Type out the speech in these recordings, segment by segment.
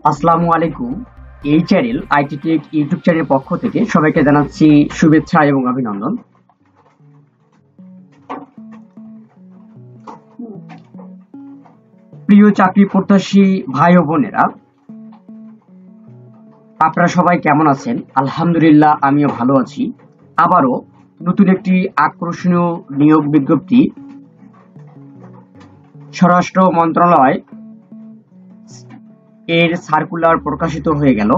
আসসালামু আলাইকুম। এই চ্যানেল আইটি টেক ইউটিউব চ্যানেলের পক্ষ থেকে সবাইকে জানাচ্ছি শুভেচ্ছা এবং অভিনন্দন। প্রিয় চাকরি প্রত্যাশী ভাই ও বোনেরা, আপনারা সবাই কেমন আছেন? আলহামদুলিল্লাহ, আমিও ভালো আছি। আবারও নতুন একটি আকর্ষণীয় নিয়োগ বিজ্ঞপ্তি স্বরাষ্ট্র মন্ত্রণালয় এর সার্কুলার প্রকাশিত হয়ে গেল।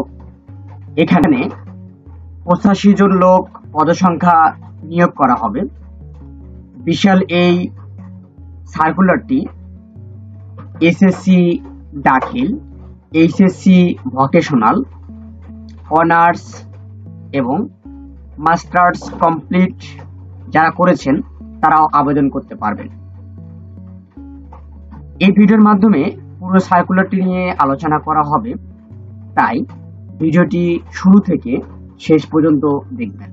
এখানে 85 জন লোক পদসংখ্যা নিয়োগ করা হবে। বিশাল এই সার্কুলারটি এসএসসি দাখিল, এইচএসসি ভোকেশনাল, অনার্স এবং মাস্টার্স কমপ্লিট যারা করেছেন তারাও আবেদন করতে পারবেন। এই ভিডিওর মাধ্যমে পুরো সার্কুলারটি নিয়ে আলোচনা করা হবে, তাই ভিডিওটি শুরু থেকে শেষ পর্যন্ত দেখবেন।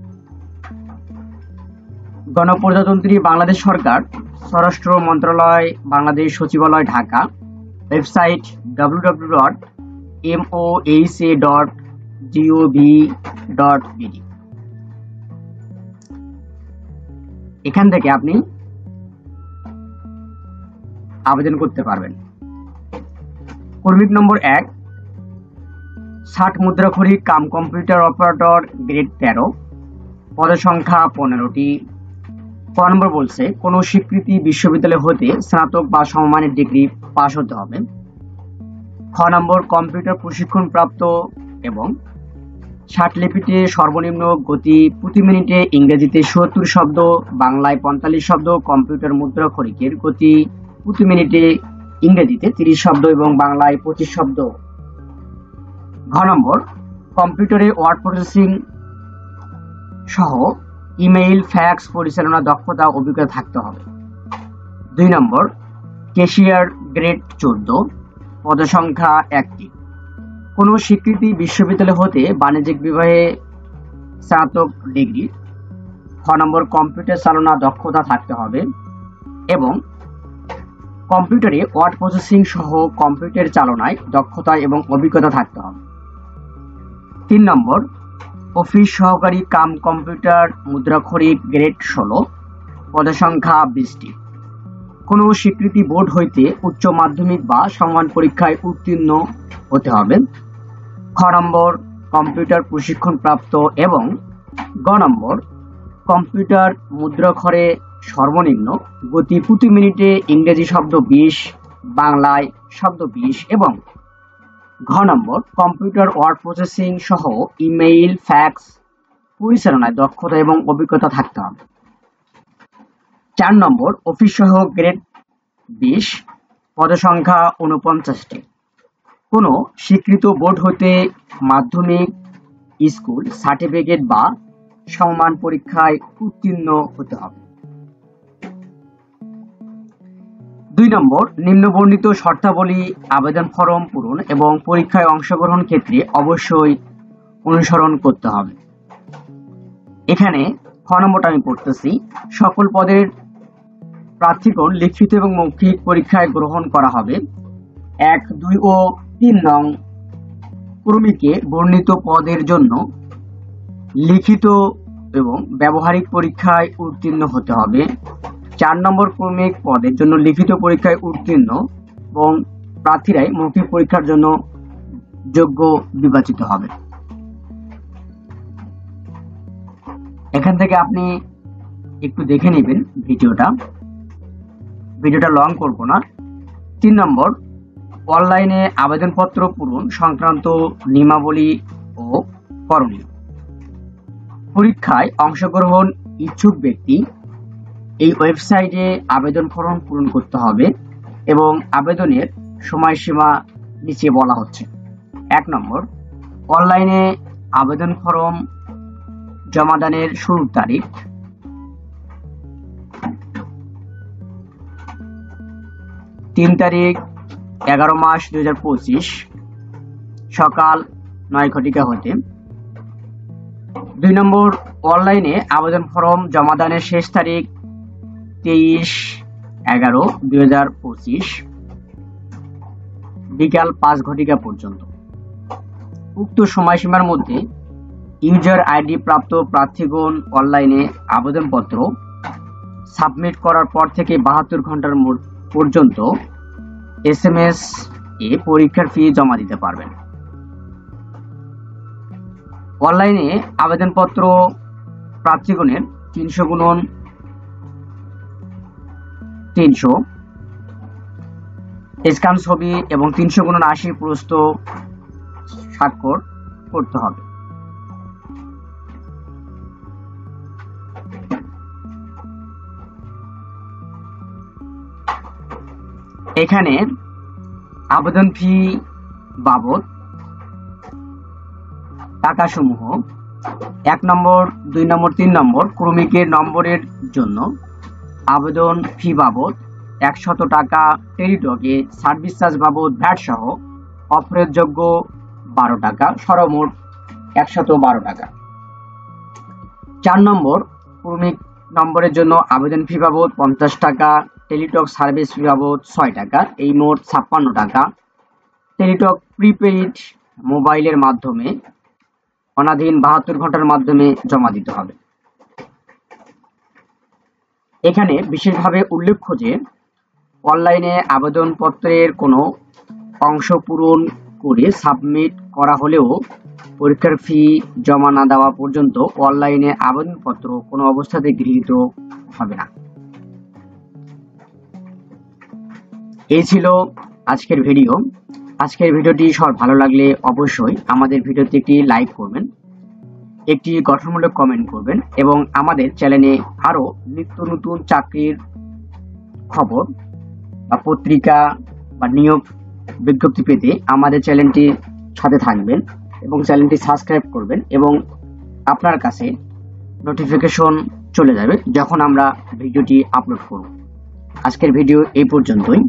গণপ্রজাতন্ত্রী বাংলাদেশ সরকার, স্বরাষ্ট্র মন্ত্রণালয়, বাংলাদেশ সচিবালয়, ঢাকা। Website www.moha.gov.bd। এখান থেকে আপনি আবেদন করতে পারবেন। কর্মীক নম্বর 1, 60 মুদ্রাক্ষরিক কাম কম্পিউটার অপারেটর, গ্রেড 13, পদসংখ্যা 15টি। ক নম্বর বলছে কোনো স্বীকৃতি বিশ্ববিদ্যালয় হতে স্নাতক বা সমমানের ডিগ্রি পাশ হতে হবে। খ নম্বর কম্পিউটার প্রশিক্ষণ প্রাপ্ত এবং 60 লিপিতে সর্বনিম্ন গতি প্রতি মিনিটে ইংরেজিতে 70 শব্দ, বাংলায় 45 শব্দ, কম্পিউটার মুদ্রাক্ষরিকের গতি প্রতি মিনিটে ইংরেজিতে 30 শব্দ এবং বাংলায় 25 শব্দ। ঘ নম্বর কম্পিউটারে ওয়ার্ড প্রসেসিং সহ ইমেইল, ফ্যাক্স পরিচালনা দক্ষতা অভিজ্ঞতা থাকতে হবে। 2 নম্বর ক্যাশিয়ার, গ্রেড 14, পদসংখ্যা 1টি। কোনো স্বীকৃতি বিশ্ববিদ্যালয় হতে বাণিজ্যিক বিভাগে স্নাতক ডিগ্রি। খ নম্বর কম্পিউটার চালনা দক্ষতা থাকতে হবে এবং কম্পিউটারে ওয়ার্ড প্রসেসিং সহ কম্পিউটার চালনায় দক্ষতা এবং অভিজ্ঞতা থাকতে হবে। 3 নম্বর অফিস সহকারী কাম কম্পিউটার মুদ্রাক্ষরিক, গ্রেড 16, পদসংখ্যা 20টি। কোনো স্বীকৃতি বোর্ড হইতে উচ্চ মাধ্যমিক বা সমান পরীক্ষায় উত্তীর্ণ হতে হবে। খ নম্বর কম্পিউটার প্রশিক্ষণ প্রাপ্ত এবং গ নম্বর কম্পিউটার মুদ্রাক্ষরে সর্বনিম্ন গতি প্রতি মিনিটে ইংরেজি শব্দ 20, বাংলায় শব্দ 20 এবং ঘ নম্বর কম্পিউটার ওয়ার্ড প্রসেসিং সহ ইমেইল, ফ্যাক্স পরিচালনায় দক্ষতা এবং অভিজ্ঞতা থাকতে হবে। 4 নম্বর অফিস সহ গ্রেড 20, পদসংখ্যা 49টি। কোনো স্বীকৃত বোর্ড হতে মাধ্যমিক, স্কুল সার্টিফিকেট বা সমমান পরীক্ষায় উত্তীর্ণ হতে হবে। 2 নম্বর নিম্নবর্ণিত শর্তাবলী আবেদন ফরম পূরণ এবং পরীক্ষায় অংশগ্রহণ ক্ষেত্রে অবশ্যই অনুসরণ করতে হবে। এখানে খ নম্বরটা আমি পড়তেছি। সকল পদের প্রার্থীগণ লিখিত এবং মৌখিক পরীক্ষায় গ্রহণ করা হবে। 1, 2 ও 3 নং কর্মীকে বর্ণিত পদের জন্য লিখিত এবং ব্যবহারিক পরীক্ষায় উত্তীর্ণ হতে হবে। 4 নম্বর ক্রমিক পদের জন্য লিখিত পরীক্ষায় উত্তীর্ণ এবং প্রার্থীরাই মৌখিক পরীক্ষার জন্য যোগ্য বিবেচিত হবে। এখান থেকে আপনি একটু দেখে নেবেন ভিডিওটা লং করব না। 3 নম্বর অনলাইনে আবেদনপত্র পূরণ সংক্রান্ত নিয়মাবলী ও করণীয়। পরীক্ষায় অংশগ্রহণ ইচ্ছুক ব্যক্তি এই ওয়েবসাইটে আবেদন ফরম পূরণ করতে হবে এবং আবেদনের সময়সীমা নিচে বলা হচ্ছে। 1 নম্বর অনলাইনে আবেদন ফরম জমাদানের শুরুর তারিখ 3 তারিখ 11 মাস 2025 সকাল 9 ঘটিকা হতে। 2 নম্বর অনলাইনে আবেদন ফরম জমাদানের শেষ তারিখ 23/11/2025 বিকাল 5 ঘটিকা পর্যন্ত। উক্ত সময়সীমার মধ্যে ইউজার আইডি প্রাপ্ত প্রার্থীগণ অনলাইনে আবেদনপত্র সাবমিট করার পর থেকে 72 ঘন্টার পর্যন্ত SMS এ পরীক্ষার ফি জমা দিতে পারবেন। অনলাইনে আবেদনপত্র প্রার্থীগণের 300x300 স্ক্যান ছবি এবং 300x80 প্রস্থ স্বাক্ষর করতে হবে। এখানে আবেদন ফি বাবদ টাকাসমূহ 1 নম্বর, 2 নম্বর, 3 নম্বর ক্রমিকের নম্বরের জন্য আবেদন ফি বাবদ 100 টাকা, টেলিটকে সার্ভিস চার্জ বাবদ ভ্যাট সহ অপ্রয়োগযোগ্য 12 টাকা, সর্বমোট 112 টাকা। 4 নম্বর ক্রমিক নম্বরের জন্য আবেদন ফি বাবদ 50 টাকা, টেলিটক সার্ভিস ফি বাবদ 6 টাকা, এই মোট 56 টাকা। টেলিটক প্রিপেইড মোবাইলের মাধ্যমে অনাধীন 72 ঘন্টার মাধ্যমে জমা দিতে হবে। এখানে বিশেষভাবে উল্লেখ্য যে অনলাইনে আবেদনপত্রের কোনো অংশ পূরণ করে সাবমিট করা হলেও পরীক্ষার ফি জমা না দেওয়া পর্যন্ত অনলাইনে আবেদনপত্র কোনো অবস্থাতে গৃহীত হবে না। এই ছিল আজকের ভিডিও। আজকের ভিডিওটি সবার ভালো লাগলে অবশ্যই আমাদের ভিডিওতে একটি লাইক করবেন, একটি গঠনমূলক কমেন্ট করবেন এবং আমাদের চ্যানেলে আরো নিত্য নতুন চাকরির খবর বা পত্রিকা বা নিয়োগ বিজ্ঞপ্তি পেতে আমাদের চ্যানেলটির সাথে থাকবেন এবং চ্যানেলটি সাবস্ক্রাইব করবেন এবং আপনার কাছে নোটিফিকেশন চলে যাবে যখন আমরা ভিডিওটি আপলোড করব। আজকের ভিডিও এই পর্যন্তই।